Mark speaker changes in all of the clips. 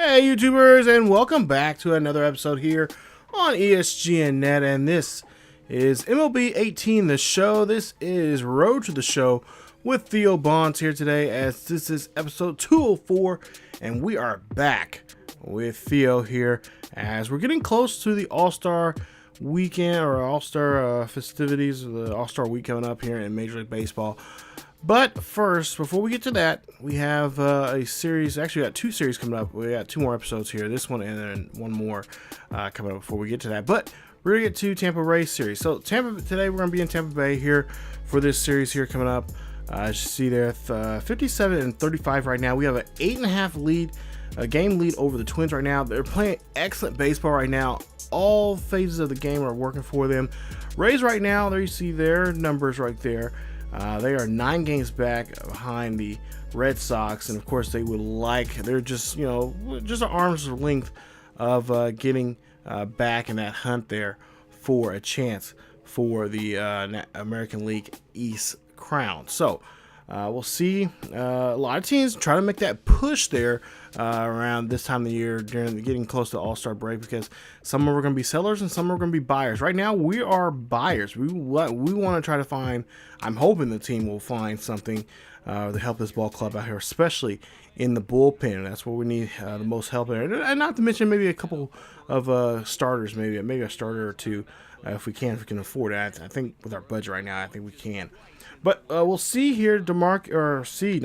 Speaker 1: Hey YouTubers, and welcome back to another episode here on ESGNet, and this is MLB 18 the show. This is Road to the Show with Theo Bonds here today, as this is episode 204, and we are back with Theo here as we're getting close to the All-Star weekend, or All-Star festivities, the All-Star week coming up here in Major League Baseball. But first, before we get to that, we have a series. Actually, we got two series coming up. We got two more episodes here. This one and then one more coming up before we get to that. But we're going to get to Tampa Bay series. So today we're going to be in Tampa Bay here for this series here coming up. As you see there, 57 and 35 right now. We have an 8.5 lead, a game lead over the Twins right now. They're playing excellent baseball right now. All phases of the game are working for them. Rays right now, there you see their numbers right there. They are 9 games back behind the Red Sox, and of course they're just, just an arm's length of getting back in that hunt there for a chance for the American League East crown. So we'll see. A lot of teams try to make that push there around this time of the year during getting close to the All-Star break, because some are going to be sellers and some are going to be buyers. Right now we are buyers. We want to try to find, I'm hoping the team will find something to help this ball club out here, especially in the bullpen. That's where we need the most help there, and not to mention maybe a couple of starters, maybe a starter or two if we can afford it. I think with our budget right now, I think we can. But we'll see here, We'll see.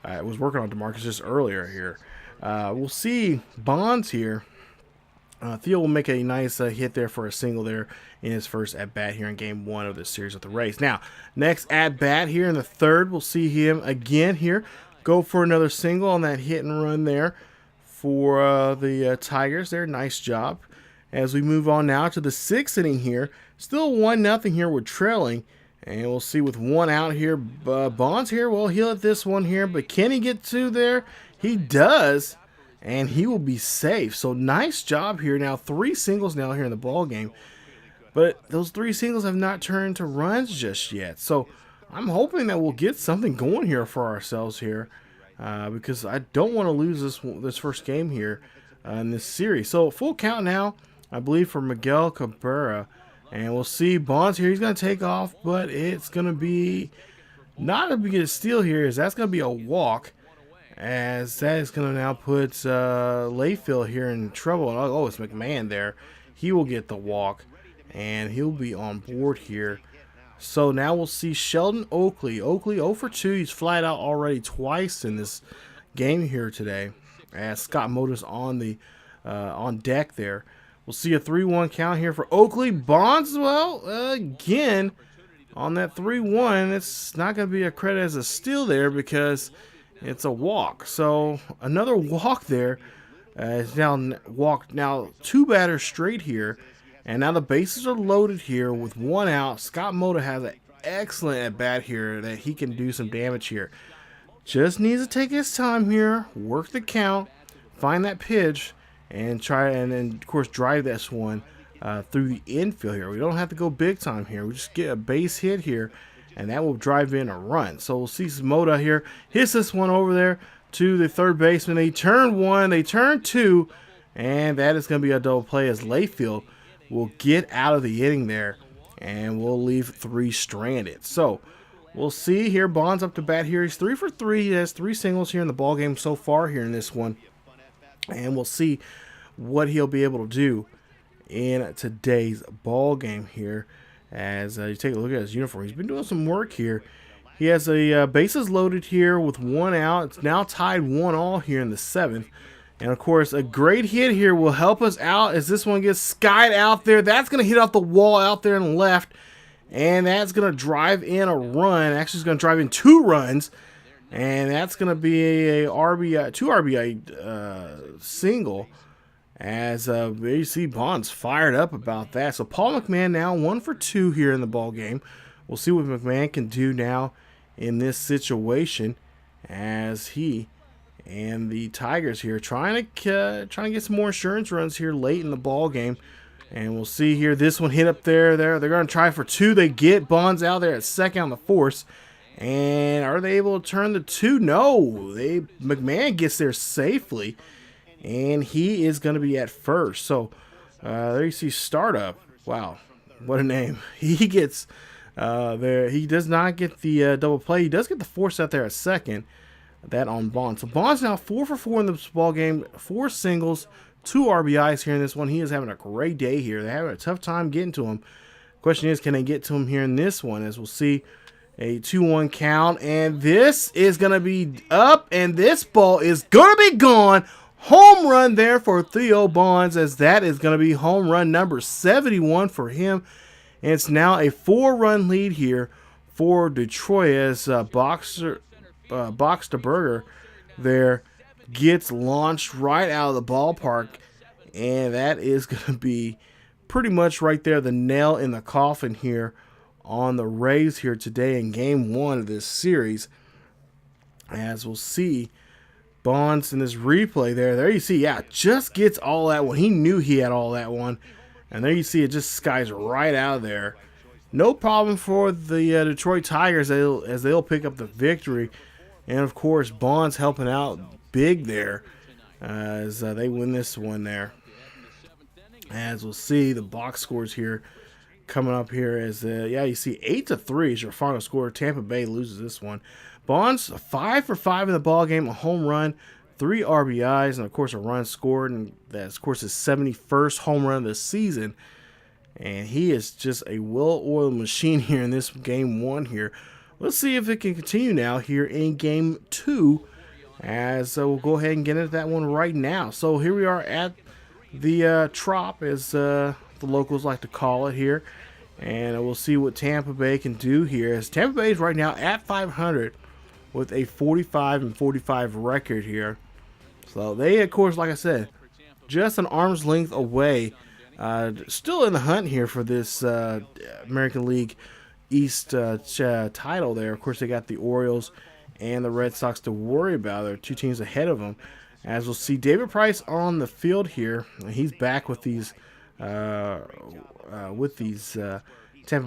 Speaker 1: I was working on DeMarcus just earlier here. We'll see Bonds here. Theo will make a nice hit there for a single there in his first at-bat here in Game 1 of this series with the Rays. Now, next at-bat here in the third, we'll see him again here go for another single on that hit and run there for the Tigers there. Nice job. As we move on now to the 6th inning here, still 1-0 here, we're trailing. And we'll see with one out here, Bonds here, well, he'll hit this one here, but can he get two there? He does, and he will be safe. So nice job here. Now 3 singles now here in the ball game, but those 3 singles have not turned to runs just yet. So I'm hoping that we'll get something going here for ourselves here, because I don't want to lose this first game here in this series. So full count now, I believe, for Miguel Cabrera. And we'll see Bonds here. He's going to take off, but it's going to be not a big steal here. That's going to be a walk, as that is going to now put Layfield here in trouble. Oh, it's McMahon there. He will get the walk, and he'll be on board here. So now we'll see Sheldon Oakley. Oakley 0 for 2. He's flat out already twice in this game here today, as Scott Moda's on deck there. We'll see a 3-1 count here for Oakley. Bonds, well, again, on that 3-1, it's not going to be a credit as a steal there because it's a walk. So another walk there. It's now 2 batters straight here. And now the bases are loaded here with 1 out. Scott Moda has an excellent at-bat here that he can do some damage here. Just needs to take his time here, work the count, find that pitch, and then of course drive this one through the infield here. We don't have to go big time here. We just get a base hit here, and that will drive in a run. So we'll see Moda here hits this one over there to the third baseman. They turn 1, they turn 2, and that is going to be a double play, as Layfield will get out of the inning there, and we'll leave 3 stranded. So we'll see here. Bonds up to bat here. He's 3 for 3. He has 3 singles here in the ball game so far here in this one. And we'll see what he'll be able to do in today's ball game here. As you take a look at his uniform, he's been doing some work here. He has a bases loaded here with 1 out. It's now tied 1-1 here in the 7th. And of course, a great hit here will help us out as this one gets skied out there. That's going to hit off the wall out there and left. And that's going to drive in a run. Actually, it's going to drive in 2 runs. And that's going to be a 2 RBI single, as you see Bonds fired up about that. So Paul McMahon now 1 for 2 here in the ball game. We'll see what McMahon can do now in this situation, as he and the Tigers here trying to get some more insurance runs here late in the ball game. And we'll see here, this one hit up there. They're going to try for 2. They get Bonds out there at second on the force. And are they able to turn the 2? No. McMahon gets there safely. And he is going to be at first. So there you see Startup. Wow. What a name. He gets there. He does not get the double play. He does get the force out there at second. That on Bonds. So Bonds now 4 for 4 in this ball game. 4 singles, 2 RBIs here in this one. He is having a great day here. They're having a tough time getting to him. Question is, can they get to him here in this one? As we'll see, a 2-1 count. And this is going to be up. And this ball is going to be gone. Home run there for Theo Bonds, as that is going to be home run number 71 for him. And it's now a 4-run lead here for Detroit as Box to Burger there gets launched right out of the ballpark, and that is going to be pretty much right there the nail in the coffin here on the Rays here today in game 1 of this series. As we'll see, Bonds in this replay there you see, yeah, just gets all that one. He knew he had all that one, and there you see it just skies right out of there. No problem for the Detroit Tigers as they'll pick up the victory. And, of course, Bonds helping out big there as they win this one there. As we'll see, the box scores here coming up here as, yeah, you see 8-3 is your final score. Tampa Bay loses this one. Bonds 5 for 5 in the ball game, a home run, 3 RBIs, and, of course, a run scored. And that's, of course, his 71st home run of the season. And he is just a well-oiled machine here in this game 1 here. Let's see if it can continue now here in game 2, as we'll go ahead and get into that one right now. So here we are at the Trop, as the locals like to call it here, and we'll see what Tampa Bay can do here, as Tampa Bay is right now at 500 with a 45-45 record here. So they, of course, like I said, just an arm's length away, still in the hunt here for this American League East title there. Of course, they got the Orioles and the Red Sox to worry about. They're 2 teams ahead of them. As we'll see, David Price on the field here. He's back with these Tampa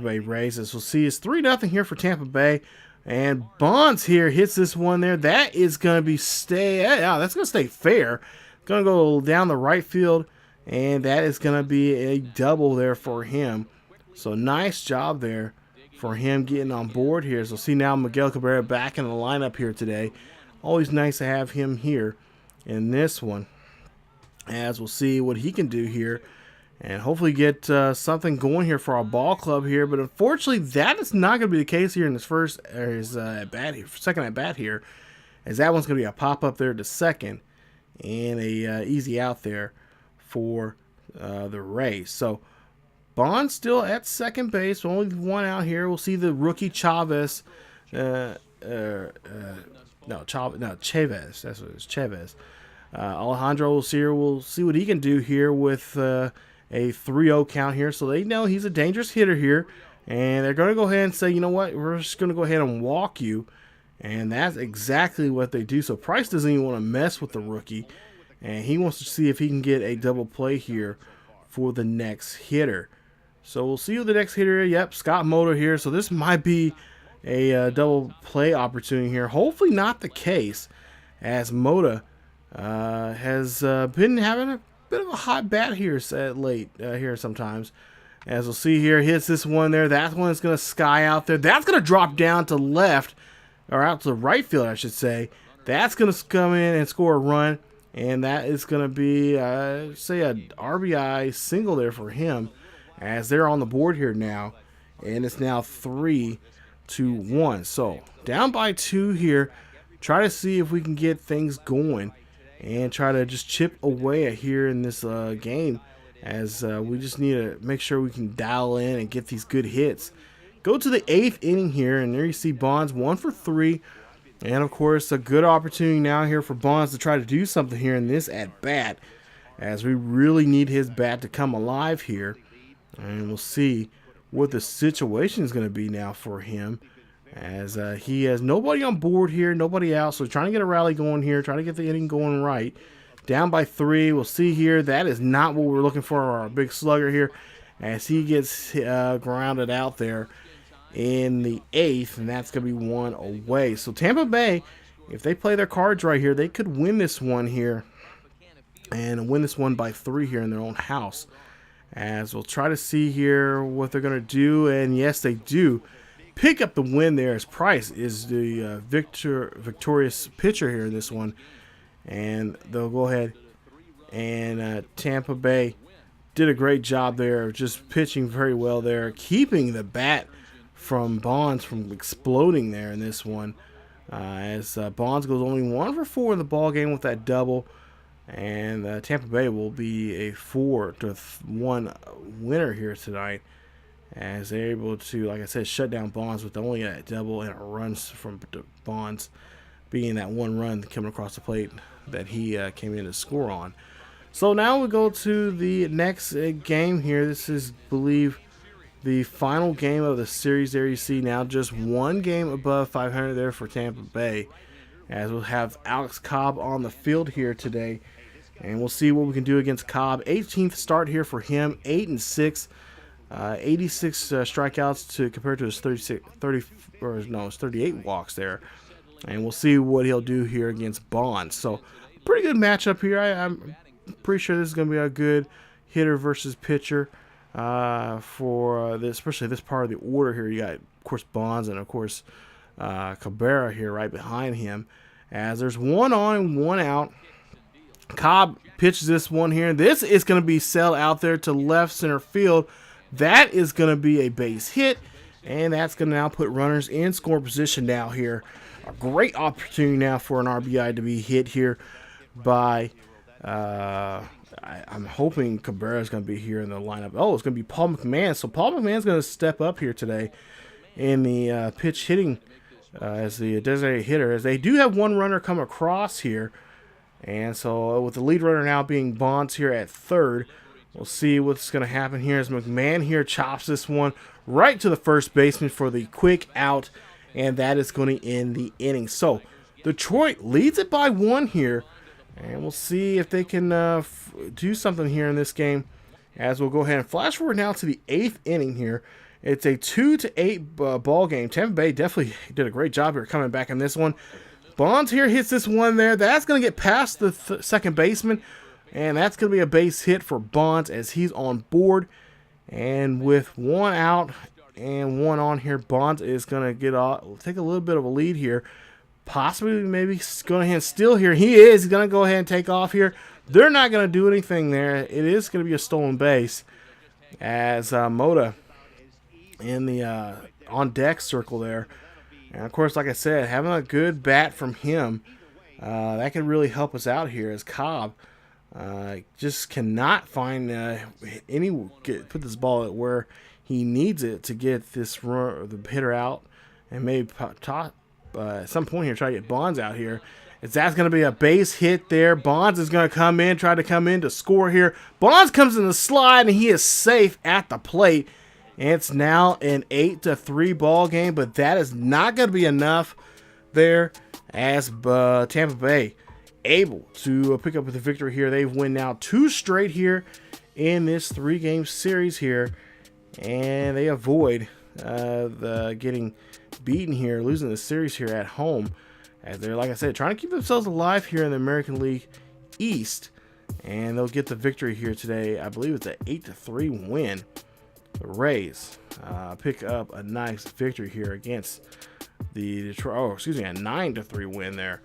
Speaker 1: Bay Rays. As we'll see, it's 3-0 here for Tampa Bay. And Bonds here hits this one there. That is going to be that's going to stay fair. Going to go down the right field, and that is going to be a double there for him. So nice job there for him getting on board here. So see now Miguel Cabrera back in the lineup here today. Always nice to have him here in this one, as we'll see what he can do here and hopefully get something going here for our ball club here. But unfortunately, that is not going to be the case here in his second at bat here, as that one's going to be a pop up there to second and a easy out there for the Rays. So Bond still at second base, only one out here. We'll see the rookie Chavez. Chavez. That's what it is, Chavez. Alejandro we'll see what he can do here with a 3-0 count here. So they know he's a dangerous hitter here, and they're going to go ahead and say, you know what, we're just going to go ahead and walk you. And that's exactly what they do. So Price doesn't even want to mess with the rookie, and he wants to see if he can get a double play here for the next hitter. So we'll see who the next hitter is. Yep, Scott Motor here. So this might be a double play opportunity here. Hopefully not the case, as Moda has been having a bit of a hot bat here late here sometimes. As we'll see here, hits this one there. That one is going to sky out there. That's going to drop down to left, or out to the right field, I should say. That's going to come in and score a run, and that is going to be, say, a RBI single there for him, as they're on the board here now, and it's now 3-1. So down by 2 here. Try to see if we can get things going and try to just chip away here in this game, as we just need to make sure we can dial in and get these good hits. Go to the 8th inning here, and there you see Bonds 1 for 3. And, of course, a good opportunity now here for Bonds to try to do something here in this at-bat, as we really need his bat to come alive here. And we'll see what the situation is going to be now for him, as he has nobody on board here, nobody out. So trying to get a rally going here, trying to get the inning going right. Down by 3. We'll see here. That is not what we're looking for, our big slugger here, as he gets grounded out there. in the 8th, and that's going to be 1 away. So Tampa Bay, if they play their cards right here, they could win this one here and win this one by 3 here in their own house. As we'll try to see here what they're going to do, and yes, they do pick up the win there, as Price is the victorious pitcher here in this one. And they'll go ahead and Tampa Bay did a great job there, just pitching very well there, keeping the bat from Bonds from exploding there in this one. As Bonds goes only 1 for 4 in the ball game with that double, and Tampa Bay will be a 4-1 winner here tonight, as they're able to, like I said, shut down Bonds with only a double and a runs from Bonds, being that 1 run coming across the plate that he came in to score on. So now we go to the next game here. This is, I believe, the final game of the series. There you see now just 1 game above 500 there for Tampa Bay, as we'll have Alex Cobb on the field here today, and we'll see what we can do against Cobb. 18th start here for him, 8-6, 86 strikeouts to compare to his 38 walks there, and we'll see what he'll do here against Bonds. So pretty good matchup here. I'm pretty sure this is going to be a good hitter versus pitcher for this, especially this part of the order here. You got, of course, Bonds and, of course, Cabrera here right behind him, as there's 1 on and 1 out. Cobb pitches this one here. This is going to be sailed out there to left center field. That is going to be a base hit, and that's going to now put runners in score position now here. A great opportunity now for an RBI to be hit here by, I'm hoping Cabrera is going to be here in the lineup. Oh, it's going to be Paul McMahon. So Paul McMahon's going to step up here today in the pitch hitting as the designated hitter, as they do have 1 runner come across here. And so with the lead runner now being Bonds here at third, we'll see what's going to happen here as McMahon here chops this one right to the first baseman for the quick out, and that is going to end the inning. So Detroit leads it by 1 here, and we'll see if they can do something here in this game, as we'll go ahead and flash forward now to the 8th inning here. It's a 2-8 ball game. Tampa Bay definitely did a great job here coming back in this one. Bonds here hits this one there. That's going to get past the second baseman, and that's going to be a base hit for Bonds as he's on board. And with 1 out and 1 on here, Bonds is going to take a little bit of a lead here. Possibly maybe going ahead and steal here. He is. He's going to go ahead and take off here. They're not going to do anything there. It is going to be a stolen base, as Mota in the on deck circle there. And of course, like I said, having a good bat from him, that could really help us out here, as Cobb just cannot find put this ball at where he needs it to get the hitter out, and maybe at some point here try to get Bonds out here. That's going to be a base hit there. Bonds is going to try to come in to score here. Bonds comes in the slide, and he is safe at the plate. And it's now an 8-3 ball game, but that is not going to be enough there, as Tampa Bay able to pick up with the victory here. They've won now 2 straight here in this 3-game series here, and they avoid getting beaten here, losing the series here at home, as they're, like I said, trying to keep themselves alive here in the American League East, and they'll get the victory here today. I believe it's an 8-3 win. The Rays pick up a nice victory here against the Detroit. Oh, excuse me, a 9-3 win there.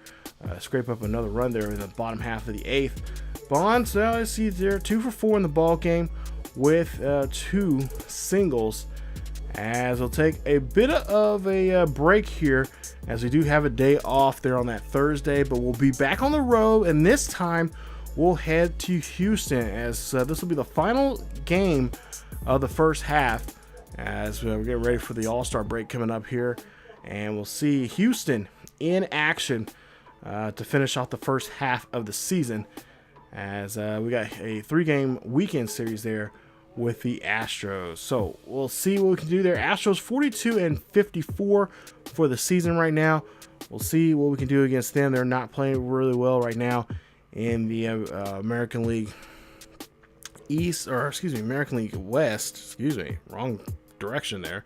Speaker 1: Scrape up another run there in the bottom half of the 8th. Bonds, I see there 2 for 4 in the ball game with 2 singles. As we'll take a bit of a break here, as we do have a day off there on that Thursday, but we'll be back on the road, and this time we'll head to Houston, as this will be the final game of the first half, as we're getting ready for the All-Star break coming up here, and we'll see Houston in action to finish off the first half of the season, as we got a 3-game weekend series there with the Astros. So we'll see what we can do there. Astros 42-54 for the season right now. We'll see what we can do against them. They're not playing really well right now in the American League East, or excuse me, American League West. Excuse me, wrong direction there,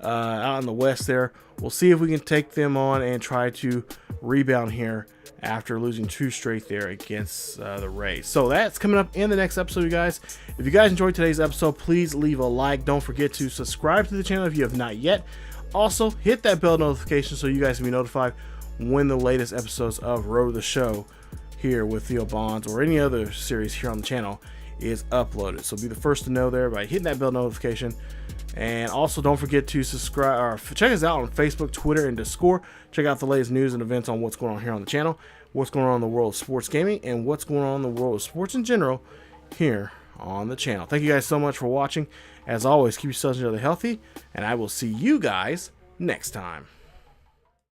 Speaker 1: out in the West there. We'll see if we can take them on and try to rebound here after losing 2 straight there against the Rays. So that's coming up in the next episode, you guys. If you guys enjoyed today's episode, please leave a like. Don't forget to subscribe to the channel if you have not yet. Also, hit that bell notification so you guys can be notified when the latest episodes of Road to the Show here with Theo Bonds or any other series here on the channel is uploaded. So be the first to know there by hitting that bell notification. And also don't forget to subscribe or check us out on Facebook, Twitter, and Discord. Check out the latest news and events on what's going on here on the channel, what's going on in the world of sports gaming, and what's going on in the world of sports in general here on the channel. Thank you guys so much for watching. As always, keep yourselves and each other healthy, and I will see you guys next time.